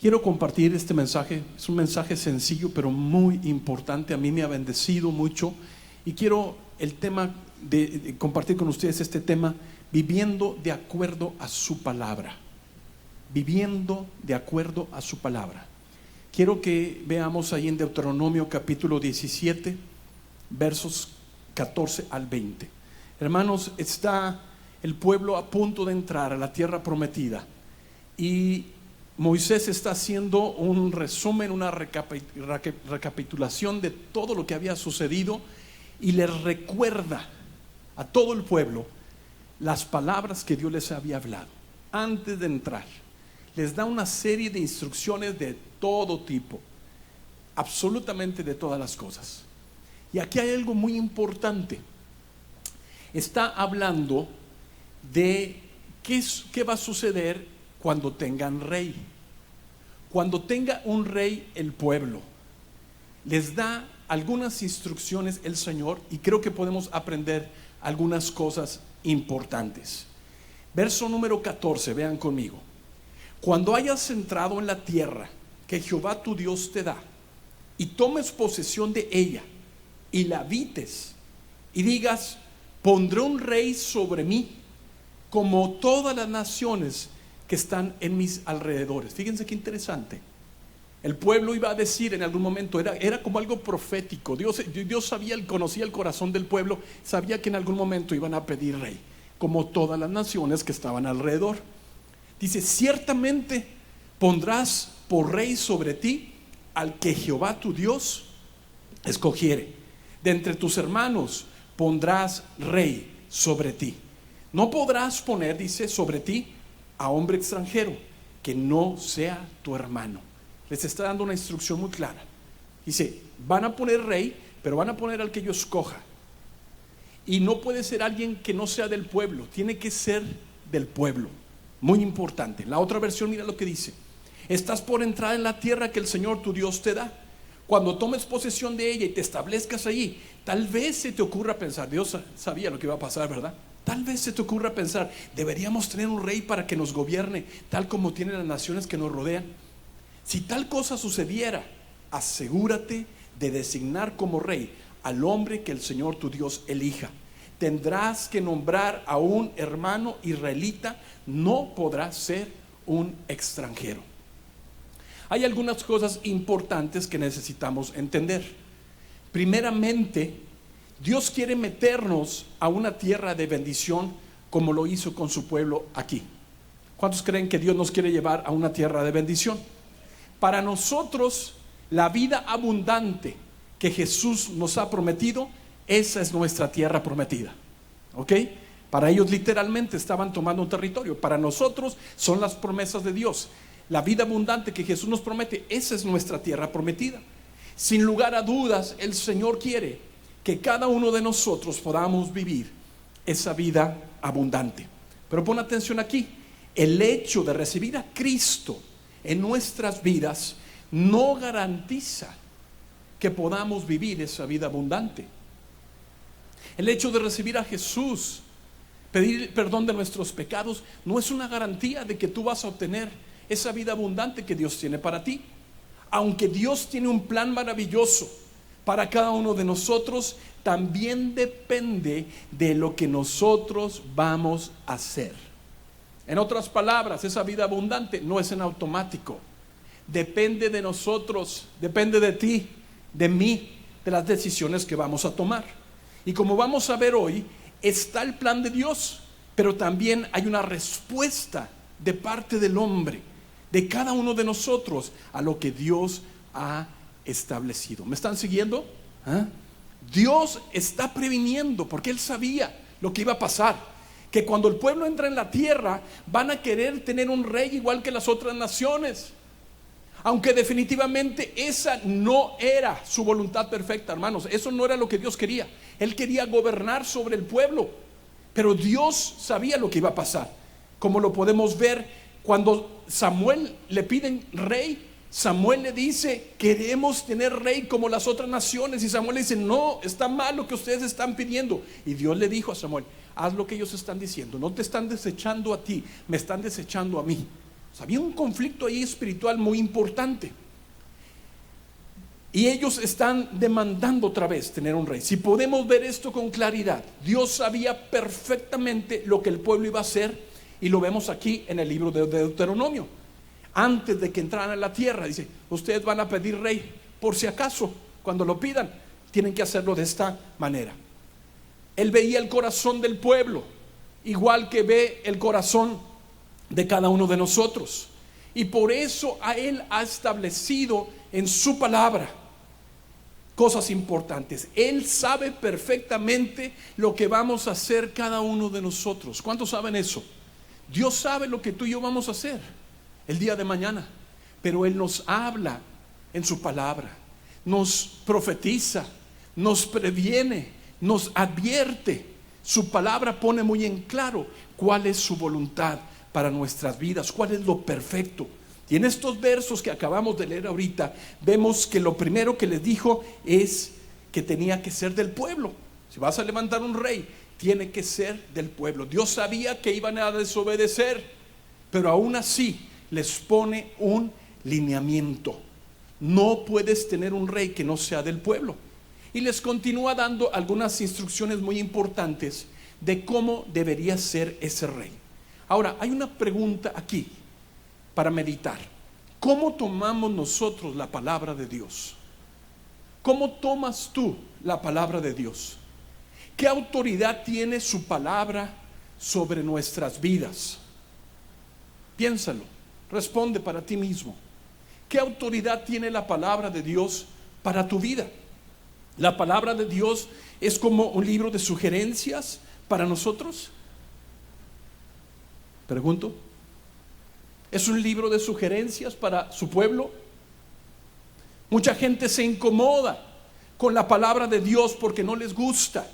Quiero compartir este mensaje. Es un mensaje sencillo pero muy importante. A mí me ha bendecido mucho y quiero el tema de compartir con ustedes este tema: viviendo de acuerdo a su palabra. Viviendo de acuerdo a su palabra. Quiero que veamos ahí en Deuteronomio capítulo 17 versos 14 al 20. Hermanos, está el pueblo a punto de entrar a la tierra prometida y Moisés está haciendo un resumen, una recapitulación de todo lo que había sucedido y les recuerda a todo el pueblo las palabras que Dios les había hablado antes de entrar. Les da una serie de instrucciones de todo tipo, absolutamente de todas las cosas. Y aquí hay algo muy importante. Está hablando de qué va a suceder cuando tengan rey. Cuando tenga un rey el pueblo, les da algunas instrucciones el Señor, y creo que podemos aprender algunas cosas importantes. Verso número 14, vean conmigo. Cuando hayas entrado en la tierra que Jehová tu Dios te da, y tomes posesión de ella, y la habites, y digas: pondré un rey sobre mí, como todas las naciones que están en mis alrededores. Fíjense qué interesante. El pueblo iba a decir en algún momento, era como algo profético. Dios sabía, conocía el corazón del pueblo, sabía que en algún momento iban a pedir rey, como todas las naciones que estaban alrededor. Dice: ciertamente pondrás por rey sobre ti al que Jehová tu Dios escogiere. De entre tus hermanos pondrás rey sobre ti. No podrás poner, dice, sobre ti a hombre extranjero que no sea tu hermano. Les está dando una instrucción muy clara. Dice: van a poner rey, pero van a poner al que yo escoja. Y no puede ser alguien que no sea del pueblo, tiene que ser del pueblo. Muy importante. La otra versión, mira lo que dice: estás por entrar en la tierra que el Señor tu Dios te da. Cuando tomes posesión de ella y te establezcas allí, tal vez se te ocurra pensar, Dios sabía lo que iba a pasar, ¿verdad? Tal vez se te ocurra pensar: deberíamos tener un rey para que nos gobierne, tal como tienen las naciones que nos rodean. Si tal cosa sucediera, asegúrate de designar como rey al hombre que el Señor tu Dios elija. Tendrás que nombrar a un hermano israelita, no podrá ser un extranjero. Hay algunas cosas importantes que necesitamos entender. Primeramente, Dios quiere meternos a una tierra de bendición, como lo hizo con su pueblo aquí. ¿Cuántos creen que Dios nos quiere llevar a una tierra de bendición? Para nosotros, la vida abundante que Jesús nos ha prometido, esa es nuestra tierra prometida. ¿Ok? Para ellos literalmente estaban tomando un territorio. Para nosotros son las promesas de Dios. La vida abundante que Jesús nos promete, esa es nuestra tierra prometida. Sin lugar a dudas, el Señor quiere que cada uno de nosotros podamos vivir esa vida abundante. Pero pon atención aquí: el hecho de recibir a Cristo en nuestras vidas no garantiza que podamos vivir esa vida abundante. El hecho de recibir a Jesús, pedir perdón de nuestros pecados, no es una garantía de que tú vas a obtener esa vida abundante que Dios tiene para ti. Aunque Dios tiene un plan maravilloso para cada uno de nosotros, también depende de lo que nosotros vamos a hacer. En otras palabras, esa vida abundante no es en automático. Depende de nosotros, depende de ti, de mí, de las decisiones que vamos a tomar. Y como vamos a ver hoy, está el plan de Dios, pero también hay una respuesta de parte del hombre, de cada uno de nosotros, a lo que Dios ha establecido. ¿Me están siguiendo? Dios está previniendo, porque Él sabía lo que iba a pasar, que cuando el pueblo entra en la tierra van a querer tener un rey igual que las otras naciones, aunque definitivamente esa no era su voluntad perfecta, hermanos. Eso no era lo que Dios quería. Él quería gobernar sobre el pueblo, pero Dios sabía lo que iba a pasar, como lo podemos ver cuando Samuel le piden rey. Samuel le dice: queremos tener rey como las otras naciones. Y Samuel le dice: no, está mal lo que ustedes están pidiendo. Y Dios le dijo a Samuel: haz lo que ellos están diciendo. No te están desechando a ti, me están desechando a mí. O sea, había un conflicto ahí espiritual muy importante. Y ellos están demandando otra vez tener un rey. Si podemos ver esto con claridad, Dios sabía perfectamente lo que el pueblo iba a hacer, y lo vemos aquí en el libro de Deuteronomio. Antes de que entraran a la tierra, dice: ustedes van a pedir rey, por si acaso, cuando lo pidan, tienen que hacerlo de esta manera. Él veía el corazón del pueblo, igual que ve el corazón de cada uno de nosotros. Y por eso a Él ha establecido en su palabra cosas importantes. Él sabe perfectamente lo que vamos a hacer cada uno de nosotros. ¿Cuántos saben eso? Dios sabe lo que tú y yo vamos a hacer el día de mañana, pero Él nos habla en su palabra, nos profetiza, nos previene, nos advierte. Su palabra pone muy en claro cuál es su voluntad para nuestras vidas, cuál es lo perfecto. Y en estos versos que acabamos de leer ahorita, vemos que lo primero que les dijo es que tenía que ser del pueblo. Si vas a levantar un rey, tiene que ser del pueblo. Dios sabía que iban a desobedecer, pero aún así les pone un lineamiento. No puedes tener un rey que no sea del pueblo. Y les continúa dando algunas instrucciones muy importantes de cómo debería ser ese rey. Ahora, hay una pregunta aquí para meditar. ¿Cómo tomamos nosotros la palabra de Dios? ¿Cómo tomas tú la palabra de Dios? ¿Qué autoridad tiene su palabra sobre nuestras vidas? Piénsalo, responde para ti mismo. ¿Qué autoridad tiene la palabra de Dios para tu vida? ¿La palabra de Dios es como un libro de sugerencias para nosotros? Pregunto. ¿Es un libro de sugerencias para su pueblo? Mucha gente se incomoda con la palabra de Dios porque no les gusta,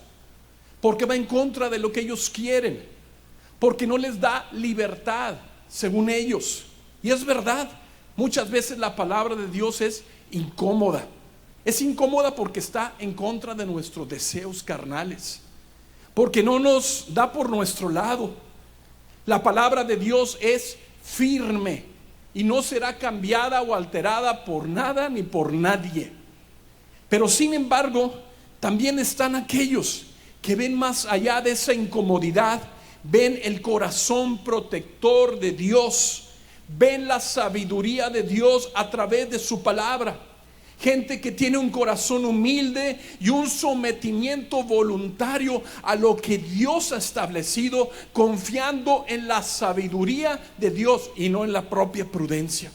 porque va en contra de lo que ellos quieren, porque no les da libertad según ellos. Y es verdad, muchas veces la palabra de Dios es incómoda. Es incómoda porque está en contra de nuestros deseos carnales, porque no nos da por nuestro lado. La palabra de Dios es firme y no será cambiada o alterada por nada ni por nadie. Pero sin embargo, también están aquellos que ven más allá de esa incomodidad, ven el corazón protector de Dios, ven la sabiduría de Dios a través de su palabra. Gente que tiene un corazón humilde y un sometimiento voluntario a lo que Dios ha establecido, confiando en la sabiduría de Dios y no en la propia prudencia.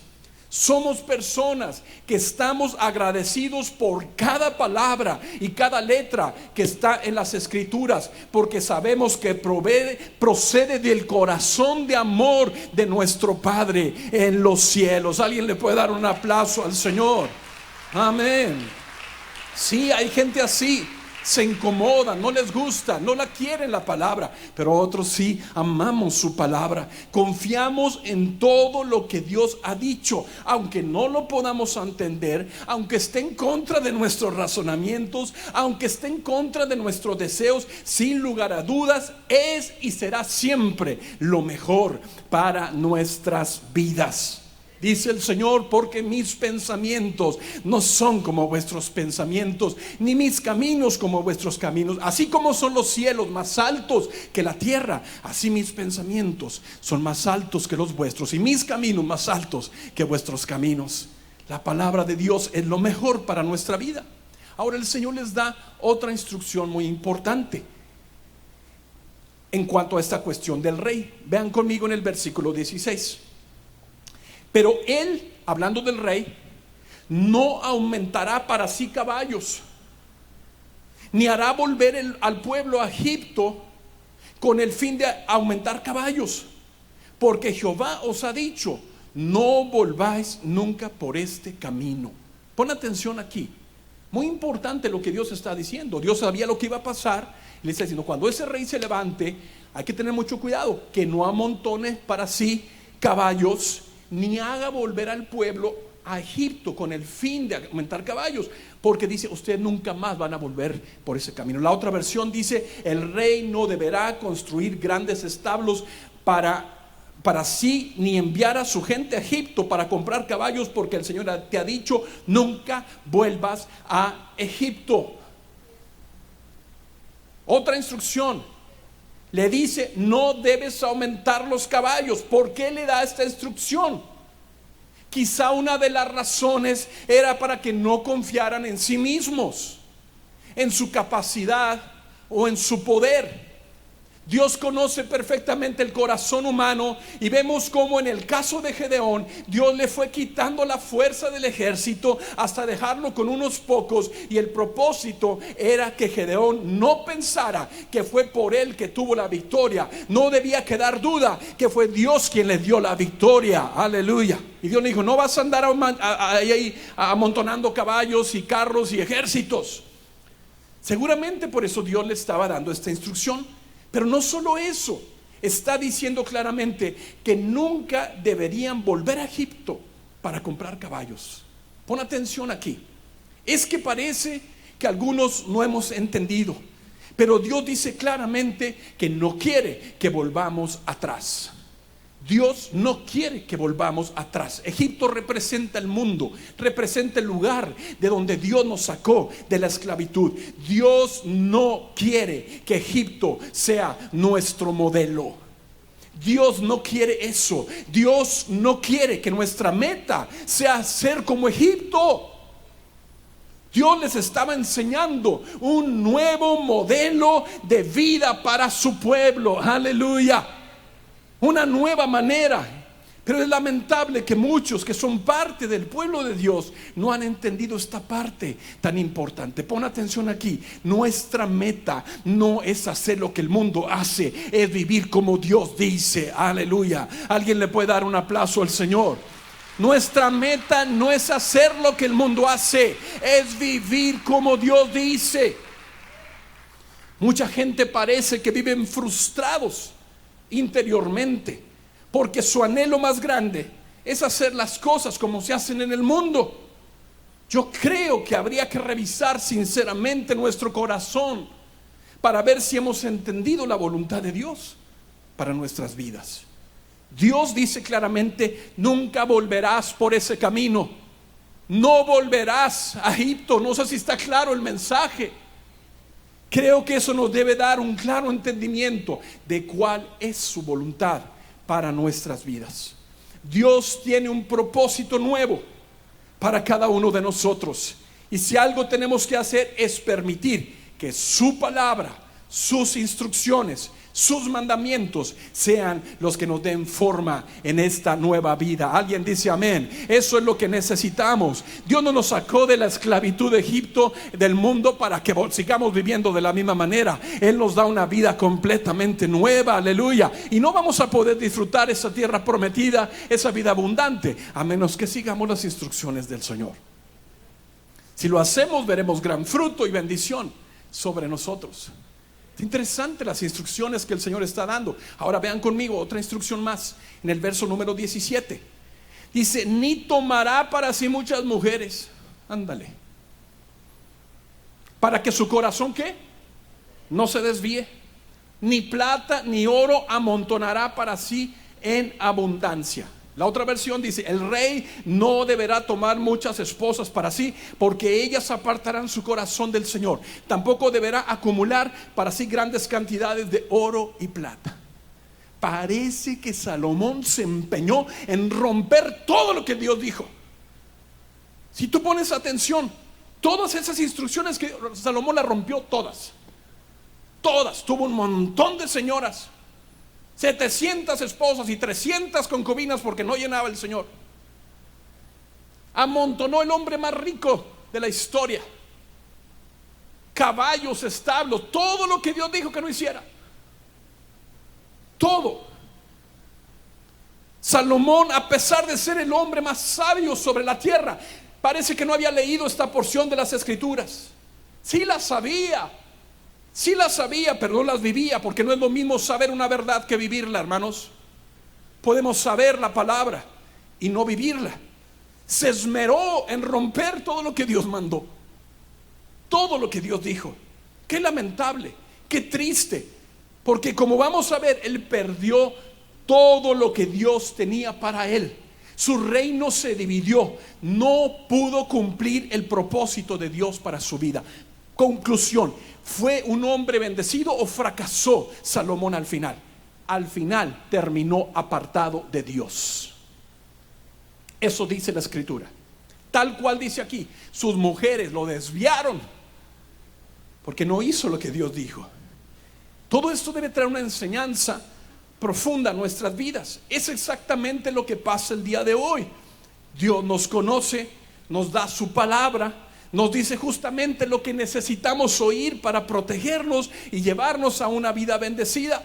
Somos personas que estamos agradecidos por cada palabra y cada letra que está en las Escrituras, porque sabemos que procede del corazón de amor de nuestro Padre en los cielos. ¿Alguien le puede dar un aplauso al Señor? Amén. Sí, hay gente así, se incomoda, no les gusta, no la quieren la palabra, pero otros sí amamos su palabra, confiamos en todo lo que Dios ha dicho, aunque no lo podamos entender, aunque esté en contra de nuestros razonamientos, aunque esté en contra de nuestros deseos. Sin lugar a dudas, es y será siempre lo mejor para nuestras vidas. Dice el Señor: porque mis pensamientos no son como vuestros pensamientos, ni mis caminos como vuestros caminos. Así como son los cielos más altos que la tierra, así mis pensamientos son más altos que los vuestros, y mis caminos más altos que vuestros caminos. La palabra de Dios es lo mejor para nuestra vida. Ahora el Señor les da otra instrucción muy importante en cuanto a esta cuestión del rey. Vean conmigo en el versículo 16. Pero él, hablando del rey, no aumentará para sí caballos, ni hará volver al pueblo a Egipto con el fin de aumentar caballos, porque Jehová os ha dicho: no volváis nunca por este camino. Pon atención aquí, muy importante lo que Dios está diciendo. Dios sabía lo que iba a pasar. Le está diciendo: cuando ese rey se levante, hay que tener mucho cuidado que no amontone para sí caballos, ni haga volver al pueblo a Egipto con el fin de aumentar caballos, porque dice: ustedes nunca más van a volver por ese camino. La otra versión dice: el rey no deberá construir grandes establos para para así ni enviar a su gente a Egipto para comprar caballos, porque el Señor te ha dicho: nunca vuelvas a Egipto. Otra instrucción, le dice: no debes aumentar los caballos. ¿Por qué le da esta instrucción? Quizá una de las razones era para que no confiaran en sí mismos, en su capacidad o en su poder. Dios conoce perfectamente el corazón humano, y vemos cómo en el caso de Gedeón, Dios le fue quitando la fuerza del ejército hasta dejarlo con unos pocos, y el propósito era que Gedeón no pensara que fue por él que tuvo la victoria. No debía quedar duda que fue Dios quien le dio la victoria. Aleluya. Y Dios le dijo: no vas a andar ahí amontonando caballos y carros y ejércitos. Seguramente por eso Dios le estaba dando esta instrucción. Pero no solo eso, está diciendo claramente que nunca deberían volver a Egipto para comprar caballos. Pon atención aquí. Es que parece que algunos no hemos entendido, pero Dios dice claramente que no quiere que volvamos atrás. Dios no quiere que volvamos atrás. Egipto representa el mundo, representa el lugar de donde Dios nos sacó de la esclavitud. Dios no quiere que Egipto sea nuestro modelo. Dios no quiere eso. Dios no quiere que nuestra meta sea ser como Egipto. Dios les estaba enseñando un nuevo modelo de vida para su pueblo. Aleluya. Una nueva manera. Pero es lamentable que muchos que son parte del pueblo de Dios no han entendido esta parte tan importante. Pon atención aquí. Nuestra meta no es hacer lo que el mundo hace, es vivir como Dios dice. Aleluya. Alguien le puede dar un aplauso al Señor. Nuestra meta no es hacer lo que el mundo hace, es vivir como Dios dice. Mucha gente parece que viven frustrados interiormente, porque su anhelo más grande es hacer las cosas como se hacen en el mundo. Yo creo que habría que revisar sinceramente nuestro corazón para ver si hemos entendido la voluntad de Dios para nuestras vidas. Dios dice claramente: nunca volverás por ese camino, no volverás a Egipto. No sé si está claro el mensaje. Creo que eso nos debe dar un claro entendimiento de cuál es su voluntad para nuestras vidas. Dios tiene un propósito nuevo para cada uno de nosotros, y si algo tenemos que hacer es permitir que su palabra, sus instrucciones, sus mandamientos sean los que nos den forma en esta nueva vida. Alguien dice amén. Eso es lo que necesitamos. Dios no nos sacó de la esclavitud de Egipto, del mundo, para que sigamos viviendo de la misma manera. Él nos da una vida completamente nueva. Aleluya. Y no vamos a poder disfrutar esa tierra prometida, esa vida abundante, a menos que sigamos las instrucciones del Señor. Si lo hacemos, veremos gran fruto y bendición sobre nosotros. Es interesante las instrucciones que el Señor está dando. Ahora vean conmigo otra instrucción más en el verso número 17. Dice: ni tomará para sí muchas mujeres. Ándale. Para que su corazón, ¿qué? No se desvíe. Ni plata ni oro amontonará para sí en abundancia. La otra versión dice: el rey no deberá tomar muchas esposas para sí, porque ellas apartarán su corazón del Señor. Tampoco deberá acumular para sí grandes cantidades de oro y plata. Parece que Salomón se empeñó en romper todo lo que Dios dijo. Si tú pones atención, todas esas instrucciones que Salomón las rompió todas. Todas. Tuvo un montón de señoras, 700 esposas y 300 concubinas, porque no llenaba el Señor. Amontonó el hombre más rico de la historia, caballos, establos, todo lo que Dios dijo que no hiciera. Todo. Salomón, a pesar de ser el hombre más sabio sobre la tierra, parece que no había leído esta porción de las Escrituras. Sí las sabía, pero no las vivía, porque no es lo mismo saber una verdad que vivirla, hermanos. Podemos saber la palabra y no vivirla. Se esmeró en romper todo lo que Dios mandó, todo lo que Dios dijo. Qué lamentable, qué triste, porque como vamos a ver, él perdió todo lo que Dios tenía para él. Su reino se dividió. No pudo cumplir el propósito de Dios para su vida. Conclusión: ¿fue un hombre bendecido o fracasó Salomón al final? Al final terminó apartado de Dios. Eso dice la escritura. Tal cual dice aquí. Sus mujeres lo desviaron porque no hizo lo que Dios dijo. Todo esto debe traer una enseñanza profunda a nuestras vidas. Es exactamente lo que pasa el día de hoy. Dios nos conoce, nos da su palabra, nos dice justamente lo que necesitamos oír para protegernos y llevarnos a una vida bendecida.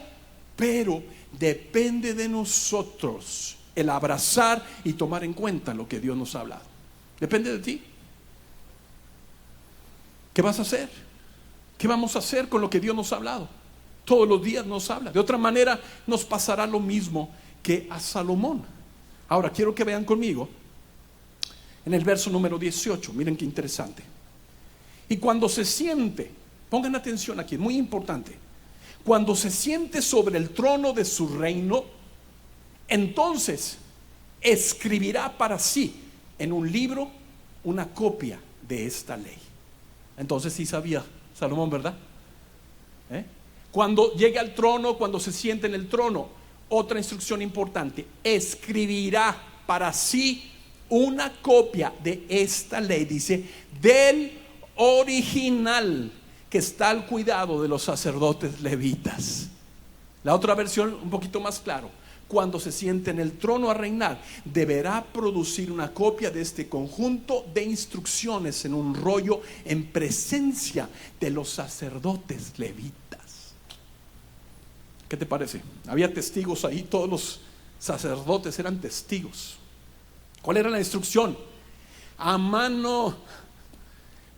Pero depende de nosotros el abrazar y tomar en cuenta lo que Dios nos ha hablado. Depende de ti. ¿Qué vas a hacer? ¿Qué vamos a hacer con lo que Dios nos ha hablado? Todos los días nos habla. De otra manera nos pasará lo mismo que a Salomón. Ahora quiero que vean conmigo en el verso número 18. Miren qué interesante. Y cuando se siente, pongan atención aquí, es muy importante. Cuando se siente sobre el trono de su reino, entonces escribirá para sí en un libro una copia de esta ley. Entonces sí sabía Salomón, ¿verdad? Cuando llegue al trono, cuando se siente en el trono, otra instrucción importante: escribirá para sí una copia de esta ley, dice, del original que está al cuidado de los sacerdotes levitas. La otra versión un poquito más claro: cuando se siente en el trono a reinar, deberá producir una copia de este conjunto de instrucciones en un rollo en presencia de los sacerdotes levitas. ¿Qué te parece? Había testigos ahí, todos los sacerdotes eran testigos. ¿Cuál era la instrucción? A mano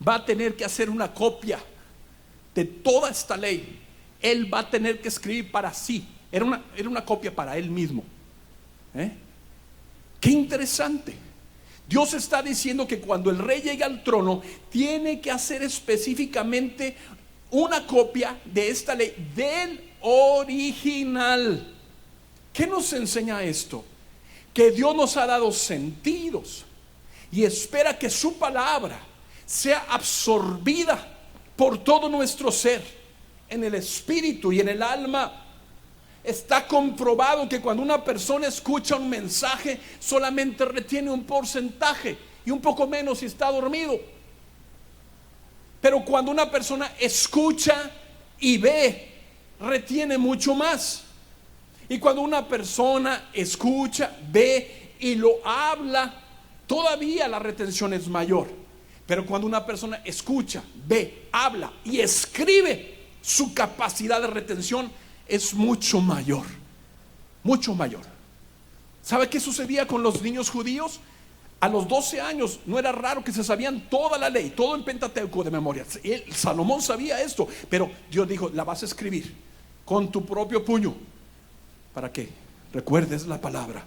va a tener que hacer una copia de toda esta ley. Él va a tener que escribir para sí. Era una copia para él mismo. Qué interesante. Dios está diciendo que cuando el rey llegue al trono, tiene que hacer específicamente una copia de esta ley del original. ¿Qué nos enseña esto? Que Dios nos ha dado sentidos y espera que su palabra sea absorbida por todo nuestro ser, en el espíritu y en el alma. Está comprobado que cuando una persona escucha un mensaje, solamente retiene un porcentaje y un poco menos si está dormido. Pero cuando una persona escucha y ve, retiene mucho más. Y cuando una persona escucha, ve y lo habla, todavía la retención es mayor. Pero cuando una persona escucha, ve, habla y escribe, su capacidad de retención es mucho mayor. Mucho mayor. ¿Sabe qué sucedía con los niños judíos? A los 12 años no era raro que se sabían toda la ley, todo el Pentateuco de memoria. Salomón sabía esto, pero Dios dijo: la vas a escribir con tu propio puño. ¿Para qué? Recuerdes la palabra.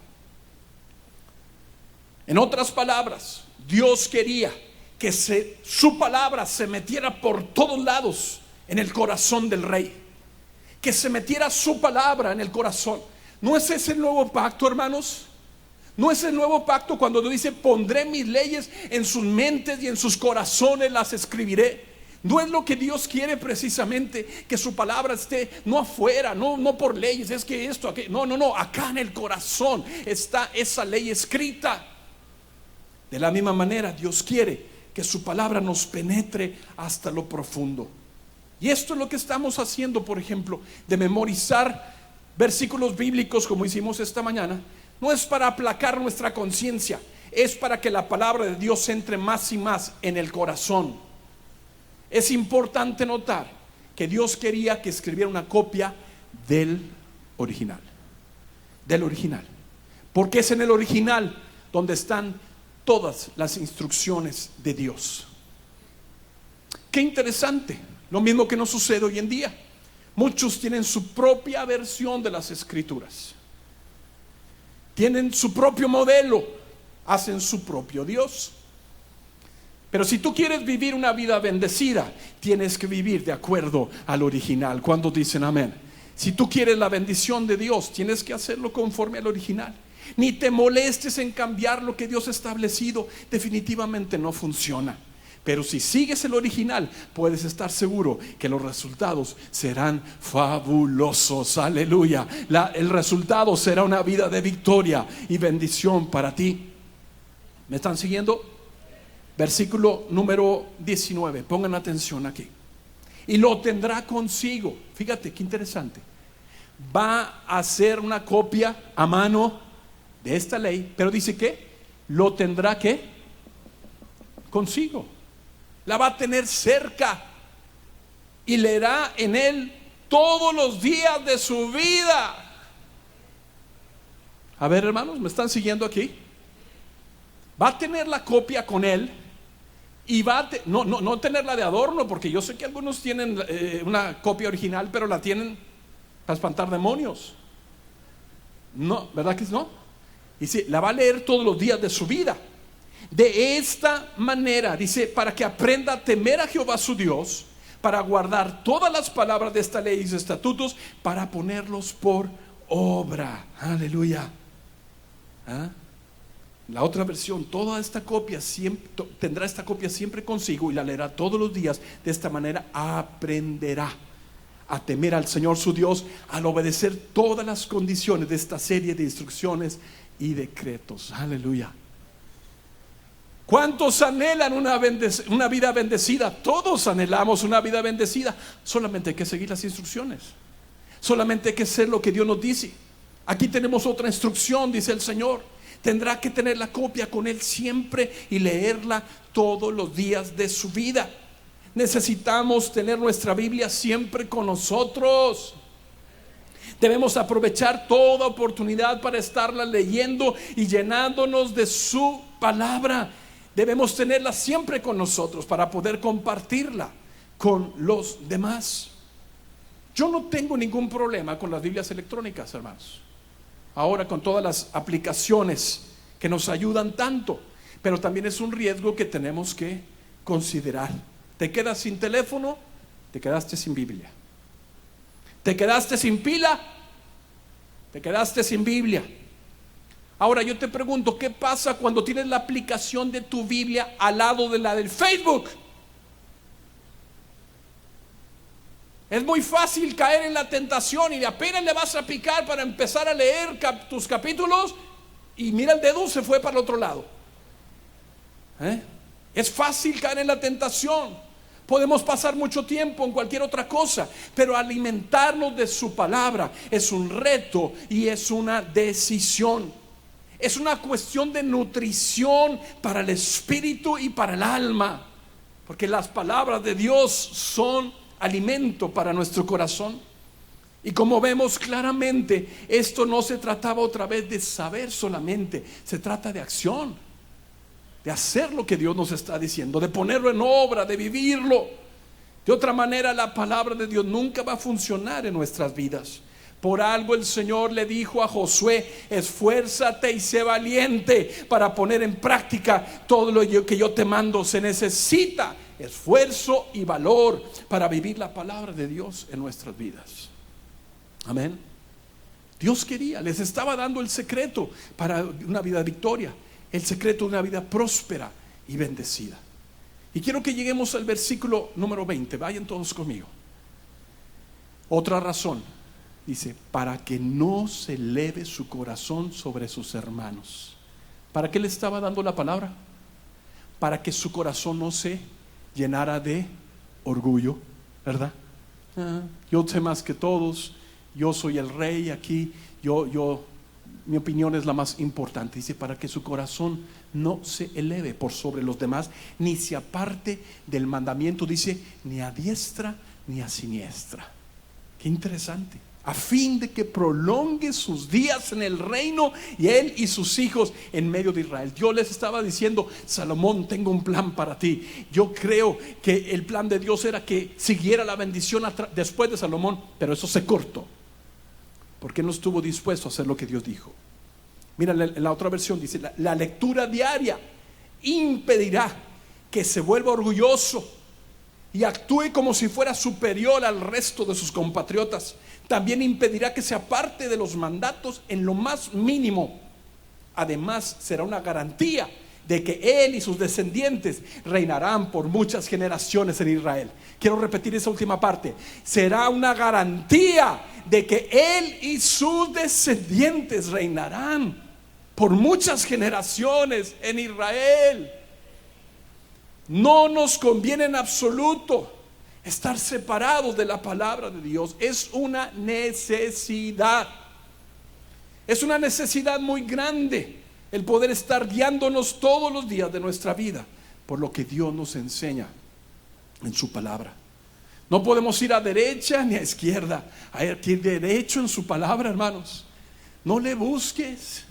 En otras palabras, Dios quería que su palabra se metiera por todos lados en el corazón del rey. Que se metiera su palabra en el corazón. ¿No es ese el nuevo pacto, hermanos? ¿No es el nuevo pacto cuando Dios dice: pondré mis leyes en sus mentes y en sus corazones las escribiré? ¿No es lo que Dios quiere precisamente? Que su palabra esté no afuera, no por leyes, es que esto, aquello. No, acá en el corazón está esa ley escrita. De la misma manera, Dios quiere que su palabra nos penetre hasta lo profundo. Y esto es lo que estamos haciendo, por ejemplo, de memorizar versículos bíblicos como hicimos esta mañana. No es para aplacar nuestra conciencia, es para que la palabra de Dios entre más y más en el corazón. Es importante notar que Dios quería que escribiera una copia del original. Del original. Porque es en el original donde están todas las instrucciones de Dios. Qué interesante. Lo mismo que nos sucede hoy en día. Muchos tienen su propia versión de las escrituras. Tienen su propio modelo. Hacen su propio Dios. Pero si tú quieres vivir una vida bendecida, tienes que vivir de acuerdo al original. ¿Cuántos dicen amén? Si tú quieres la bendición de Dios, tienes que hacerlo conforme al original. Ni te molestes en cambiar lo que Dios ha establecido. Definitivamente no funciona. Pero si sigues el original, puedes estar seguro que los resultados serán fabulosos. Aleluya. El resultado será una vida de victoria y bendición para ti. ¿Me están siguiendo? Versículo número 19. Pongan atención aquí. Y lo tendrá consigo. Fíjate qué interesante. Va a hacer una copia a mano de esta ley, pero dice que lo tendrá que consigo. La va a tener cerca y leerá en él todos los días de su vida. A ver, hermanos, ¿me están siguiendo aquí? Va a tener la copia con él y va a no tenerla de adorno, porque yo sé que algunos tienen una copia original, pero la tienen para espantar demonios. No, ¿verdad que no? Y sí, la va a leer todos los días de su vida. De esta manera, dice, para que aprenda a temer a Jehová su Dios, para guardar todas las palabras de esta ley y sus estatutos, para ponerlos por obra. Aleluya. ¿Ah? La otra versión, toda esta copia tendrá esta copia siempre consigo y la leerá todos los días. De esta manera aprenderá a temer al Señor su Dios, al obedecer todas las condiciones de esta serie de instrucciones y decretos. Aleluya. ¿Cuántos anhelan una vida bendecida? Todos anhelamos una vida bendecida. Solamente hay que seguir las instrucciones. Solamente hay que hacer lo que Dios nos dice. Aquí tenemos otra instrucción, dice el Señor. Tendrá que tener la copia con él siempre y leerla todos los días de su vida. Necesitamos tener nuestra Biblia siempre con nosotros. Debemos aprovechar toda oportunidad para estarla leyendo y llenándonos de su palabra. Debemos tenerla siempre con nosotros para poder compartirla con los demás. Yo no tengo ningún problema con las Biblias electrónicas, hermanos. Ahora con todas las aplicaciones que nos ayudan tanto, pero también es un riesgo que tenemos que considerar. Te quedas sin teléfono, te quedaste sin Biblia. Te quedaste sin pila, te quedaste sin Biblia. Ahora yo te pregunto, ¿qué pasa cuando tienes la aplicación de tu Biblia al lado de la del Facebook? Es muy fácil caer en la tentación y apenas le vas a picar para empezar a leer tus capítulos y mira, el dedo se fue para el otro lado. Es fácil caer en la tentación. Podemos pasar mucho tiempo en cualquier otra cosa, pero alimentarnos de su palabra es un reto y es una decisión. Es una cuestión de nutrición para el espíritu y para el alma, porque las palabras de Dios son alimento para nuestro corazón. Y como vemos claramente, esto no se trataba otra vez de saber solamente, se trata de acción, de hacer lo que Dios nos está diciendo, de ponerlo en obra, de vivirlo. De otra manera, la palabra de Dios nunca va a funcionar en nuestras vidas. Por algo el Señor le dijo a Josué: esfuérzate y sé valiente para poner en práctica todo lo que yo te mando. Se necesita esfuerzo y valor para vivir la palabra de Dios en nuestras vidas. Amén. Dios quería, les estaba dando el secreto para una vida de victoria, el secreto de una vida próspera y bendecida. Y quiero que lleguemos al versículo número 20. Vayan todos conmigo. Otra razón, dice, para que no se eleve su corazón sobre sus hermanos. ¿Para qué le estaba dando la palabra? Para que su corazón no se llenara de orgullo, ¿verdad? Yo sé más que todos, yo soy el rey aquí, mi opinión es la más importante. Dice, para que su corazón no se eleve por sobre los demás, ni se aparte del mandamiento, dice, ni a diestra ni a siniestra. Qué interesante. A fin de que prolongue sus días en el reino, y él y sus hijos en medio de Israel. Dios les estaba diciendo: Salomón, tengo un plan para ti. Yo creo que el plan de Dios era que siguiera la bendición después de Salomón, pero eso se cortó porque no estuvo dispuesto a hacer lo que Dios dijo. Mira, en la otra versión dice: la lectura diaria impedirá que se vuelva orgulloso y actúe como si fuera superior al resto de sus compatriotas. También impedirá que se aparte de los mandatos en lo más mínimo. Además, será una garantía de que él y sus descendientes reinarán por muchas generaciones en Israel. Quiero repetir esa última parte. Será una garantía de que él y sus descendientes reinarán por muchas generaciones en Israel. No nos conviene en absoluto estar separados de la palabra de Dios. Es una necesidad. Es una necesidad muy grande el poder estar guiándonos todos los días de nuestra vida por lo que Dios nos enseña en su palabra. No podemos ir a derecha ni a izquierda. Hay que ir derecho en su palabra, hermanos. No le busques.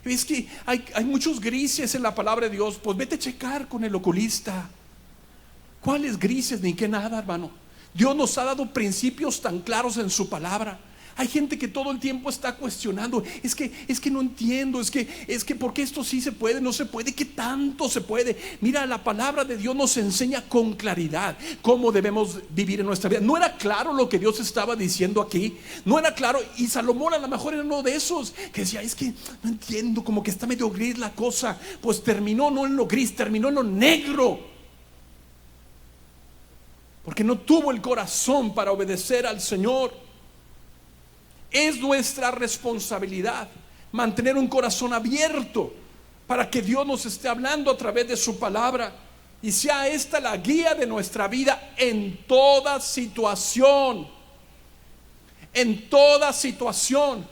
Es que hay muchos grises en la palabra de Dios. Pues vete a checar con el oculista. ¿Cuáles grises? Ni que nada, hermano. Dios nos ha dado principios tan claros en su palabra. Hay gente que todo el tiempo está cuestionando. Es que no entiendo. Es que ¿por qué esto sí se puede? No se puede. ¿Qué tanto se puede? Mira, la palabra de Dios nos enseña con claridad cómo debemos vivir en nuestra vida. ¿No era claro lo que Dios estaba diciendo aquí? ¿No era claro? Y Salomón a lo mejor era uno de esos que decía, es que no entiendo, como que está medio gris la cosa. Pues terminó no en lo gris, terminó en lo negro, porque no tuvo el corazón para obedecer al Señor. Es nuestra responsabilidad mantener un corazón abierto para que Dios nos esté hablando a través de su palabra y sea esta la guía de nuestra vida en toda situación. En toda situación.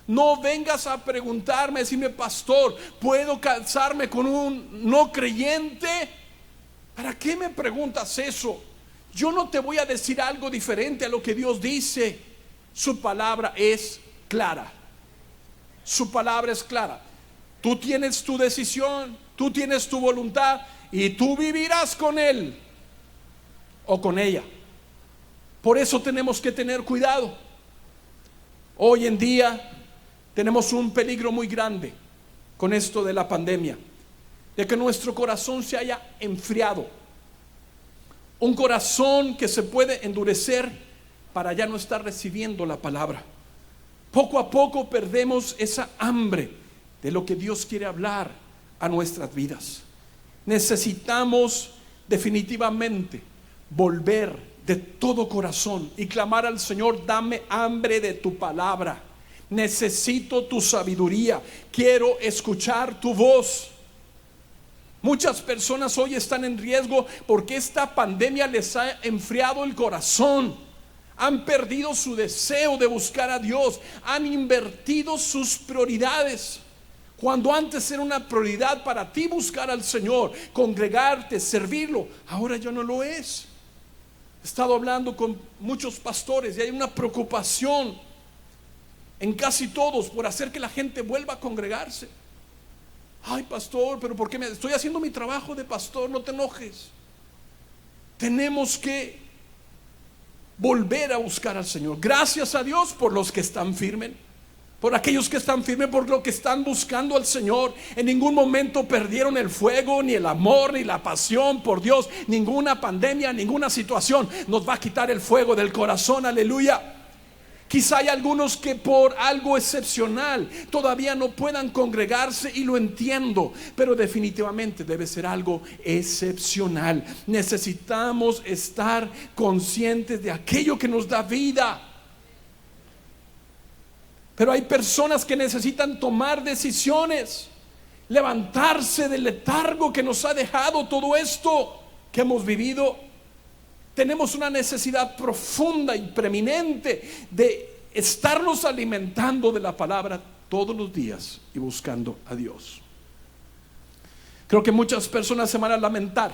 No vengas a preguntarme, decirme, pastor, ¿puedo casarme con un no creyente? ¿Para qué me preguntas eso? Yo no te voy a decir algo diferente a lo que Dios dice. Su palabra es clara. Su palabra es clara. Tú tienes tu decisión, tú tienes tu voluntad y tú vivirás con él o con ella. Por eso tenemos que tener cuidado. Hoy en día tenemos un peligro muy grande con esto de la pandemia, de que nuestro corazón se haya enfriado. Un corazón que se puede endurecer para ya no estar recibiendo la palabra. Poco a poco perdemos esa hambre de lo que Dios quiere hablar a nuestras vidas. Necesitamos definitivamente volver de todo corazón y clamar al Señor, dame hambre de tu palabra. Necesito tu sabiduría. Quiero escuchar tu voz. Muchas personas hoy están en riesgo porque esta pandemia les ha enfriado el corazón. Han perdido su deseo de buscar a Dios. Han invertido sus prioridades. Cuando antes era una prioridad para ti buscar al Señor, congregarte, servirlo, ahora ya no lo es. He estado hablando con muchos pastores y hay una preocupación en casi todos por hacer que la gente vuelva a congregarse. Ay, pastor, pero ¿por qué estoy haciendo mi trabajo de pastor? No te enojes. Tenemos que volver a buscar al Señor. Gracias a Dios por los que están firmes, por aquellos que están firmes, por los que están buscando al Señor. En ningún momento perdieron el fuego, ni el amor, ni la pasión por Dios. Ninguna pandemia, ninguna situación nos va a quitar el fuego del corazón. Aleluya. Quizá hay algunos que por algo excepcional todavía no puedan congregarse, y lo entiendo, pero definitivamente debe ser algo excepcional. Necesitamos estar conscientes de aquello que nos da vida. Pero hay personas que necesitan tomar decisiones, levantarse del letargo que nos ha dejado todo esto que hemos vivido. Tenemos una necesidad profunda y preeminente de estarnos alimentando de la palabra todos los días y buscando a Dios. Creo que muchas personas se van a lamentar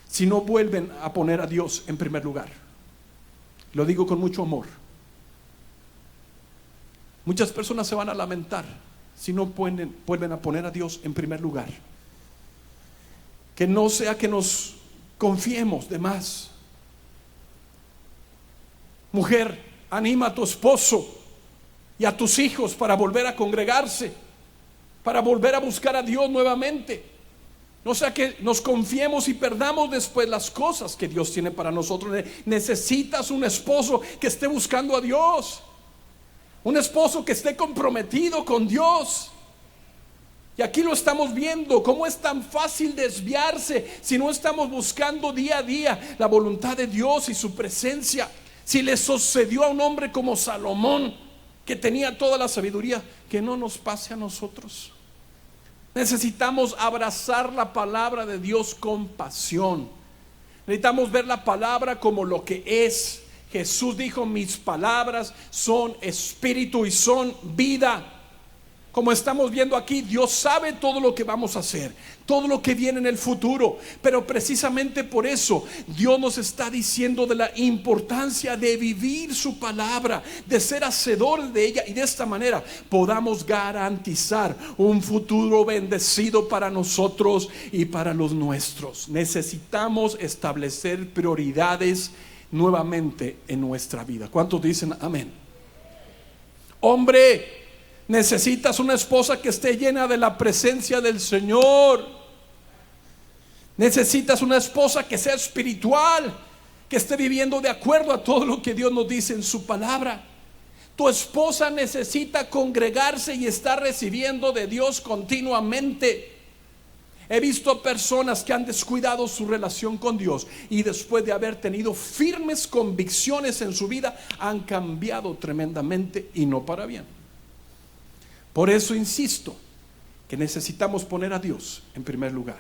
si no vuelven a poner a Dios en primer lugar. Lo digo con mucho amor. Muchas personas se van a lamentar si no vuelven a poner a Dios en primer lugar. Que no sea que nos confiemos de más. Mujer, anima a tu esposo y a tus hijos para volver a congregarse, para volver a buscar a Dios nuevamente. No sea que nos confiemos y perdamos después las cosas que Dios tiene para nosotros. Necesitas un esposo que esté buscando a Dios, un esposo que esté comprometido con Dios. Y aquí lo estamos viendo, cómo es tan fácil desviarse si no estamos buscando día a día la voluntad de Dios y su presencia. Si le sucedió a un hombre como Salomón, que tenía toda la sabiduría, que no nos pase a nosotros. Necesitamos abrazar la palabra de Dios con pasión. Necesitamos ver la palabra como lo que es. Jesús dijo: mis palabras son espíritu y son vida. Como estamos viendo aquí, Dios sabe todo lo que vamos a hacer, todo lo que viene en el futuro. Pero precisamente por eso Dios nos está diciendo de la importancia de vivir su palabra, de ser hacedores de ella, y de esta manera podamos garantizar un futuro bendecido para nosotros y para los nuestros. Necesitamos establecer prioridades nuevamente en nuestra vida. ¿Cuántos dicen amén? Hombre, necesitas una esposa que esté llena de la presencia del Señor. Necesitas una esposa que sea espiritual, que esté viviendo de acuerdo a todo lo que Dios nos dice en su palabra. Tu esposa necesita congregarse y estar recibiendo de Dios continuamente. He visto personas que han descuidado su relación con Dios y después de haber tenido firmes convicciones en su vida, han cambiado tremendamente y no para bien. Por eso insisto que necesitamos poner a Dios en primer lugar,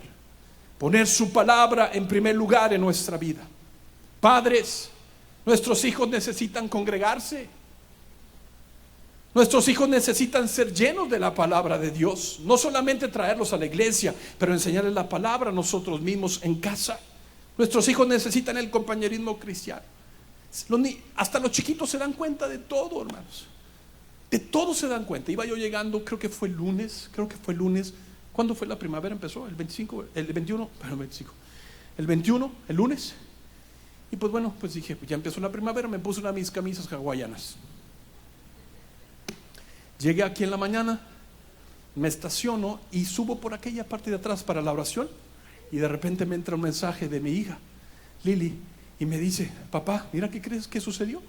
poner su palabra en primer lugar en nuestra vida. Padres, nuestros hijos necesitan congregarse. Nuestros hijos necesitan ser llenos de la palabra de Dios. No solamente traerlos a la iglesia, pero enseñarles la palabra a nosotros mismos en casa. Nuestros hijos necesitan el compañerismo cristiano. Hasta los chiquitos se dan cuenta de todo, hermanos. De todo se dan cuenta. Iba yo llegando, creo que fue lunes. ¿Cuándo fue la primavera? Empezó el 25, el 21, pero el 25. El 21, el lunes. Y pues bueno, pues dije, pues ya empezó la primavera, me puse una de mis camisas hawaianas. Llegué aquí en la mañana, me estaciono y subo por aquella parte de atrás para la oración, y de repente me entra un mensaje de mi hija, Lili, y me dice: papá, mira, ¿qué crees que sucedió?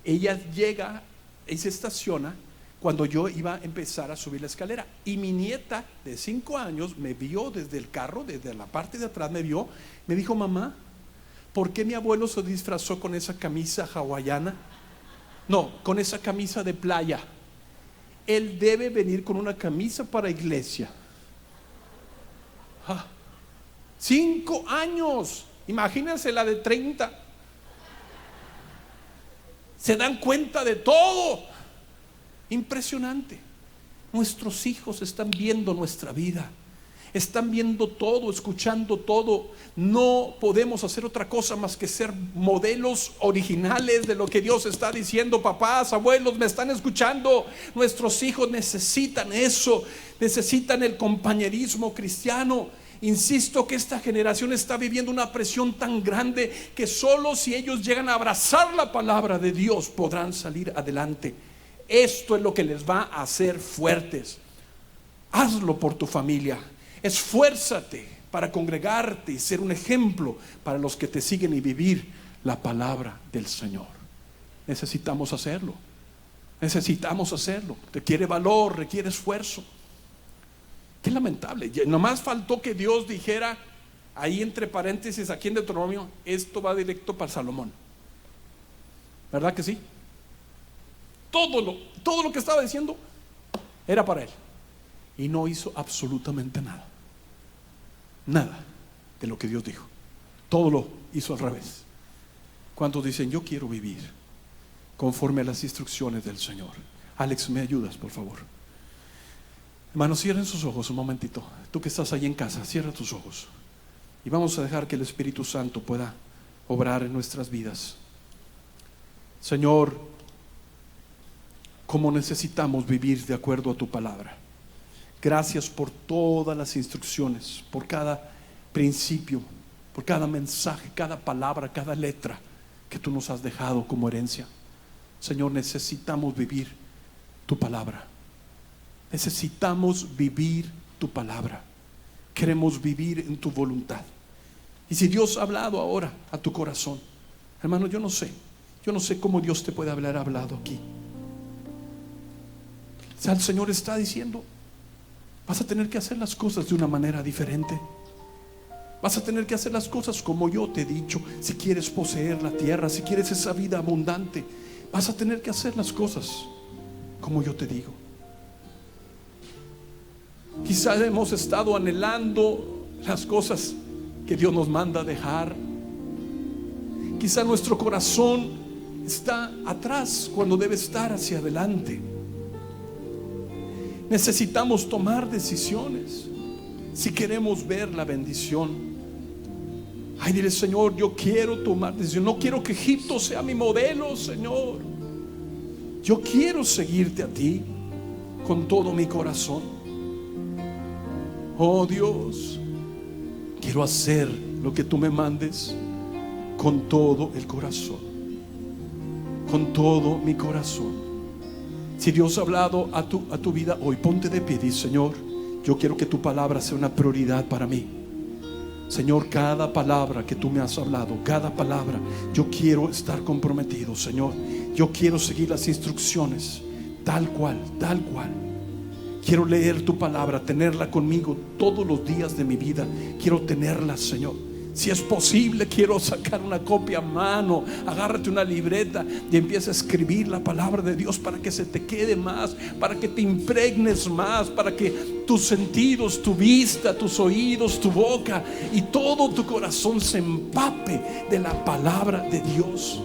Ella llega y se estaciona cuando yo iba a empezar a subir la escalera, y mi nieta de 5 años me vio desde el carro, desde la parte de atrás me vio, me dijo: mamá, ¿por qué mi abuelo se disfrazó con esa camisa hawaiana? No, con esa camisa de playa. Él debe venir con una camisa para iglesia. 5 años. Imagínense la de 30. Se dan cuenta de todo. Impresionante. Nuestros hijos están viendo nuestra vida, están viendo todo, escuchando todo. No podemos hacer otra cosa más que ser modelos originales de lo que Dios está diciendo. Papás, abuelos, me están escuchando. Nuestros hijos necesitan eso, necesitan el compañerismo cristiano. Insisto que esta generación está viviendo una presión tan grande que solo si ellos llegan a abrazar la palabra de Dios podrán salir adelante. Esto es lo que les va a hacer fuertes. Hazlo por tu familia. Esfuérzate para congregarte y ser un ejemplo para los que te siguen y vivir la palabra del Señor. Necesitamos hacerlo. Requiere valor, requiere esfuerzo. Qué lamentable. Nomás faltó que Dios dijera ahí entre paréntesis aquí en Deuteronomio: esto va directo para Salomón. ¿Verdad que sí? Todo lo que estaba diciendo era para él. Y no hizo absolutamente nada. Nada de lo que Dios dijo. Todo lo hizo al revés. ¿Cuántos dicen: yo quiero vivir conforme a las instrucciones del Señor? Alex, ¿me ayudas, por favor? Hermanos, cierren sus ojos un momentito. Tú que estás ahí en casa, cierra tus ojos. Y vamos a dejar que el Espíritu Santo pueda obrar en nuestras vidas. Señor, cómo necesitamos vivir de acuerdo a tu palabra. Gracias por todas las instrucciones, por cada principio, por cada mensaje, cada palabra, cada letra que tú nos has dejado como herencia. Señor, necesitamos vivir tu palabra. Necesitamos vivir tu palabra. queremos vivir en tu voluntad. Y si Dios ha hablado ahora a tu corazón, hermano, yo no sé cómo Dios te puede haber hablado aquí. O sea, el Señor está diciendo: vas a tener que hacer las cosas de una manera diferente. Vas a tener que hacer las cosas como yo te he dicho. Si quieres poseer la tierra, si quieres esa vida abundante, vas a tener que hacer las cosas como yo te digo. Quizás hemos estado anhelando las cosas que Dios nos manda dejar. Quizás nuestro corazón está atrás cuando debe estar hacia adelante. Necesitamos tomar decisiones si queremos ver la bendición. Ay, dile: Señor, yo quiero tomar decisión. No quiero que Egipto sea mi modelo, Señor. Yo quiero seguirte a ti con todo mi corazón. Oh Dios, quiero hacer lo que tú me mandes con todo el corazón, con todo mi corazón. Si Dios ha hablado a tu vida hoy, ponte de pie y di: Señor, yo quiero que tu palabra sea una prioridad para mí. Señor, cada palabra que tú me has hablado, cada palabra, yo quiero estar comprometido, Señor. Yo quiero seguir las instrucciones tal cual, tal cual. Quiero leer tu palabra, tenerla conmigo todos los días de mi vida. Quiero tenerla, Señor. Si es posible, quiero sacar una copia a mano. Agárrate una libreta y empieza a escribir la palabra de Dios para que se te quede más, para que te impregnes más, para que tus sentidos, tu vista, tus oídos, tu boca y todo tu corazón se empape de la palabra de Dios.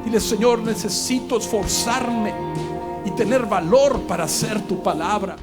Dile: Señor, necesito esforzarme y tener valor para hacer tu palabra.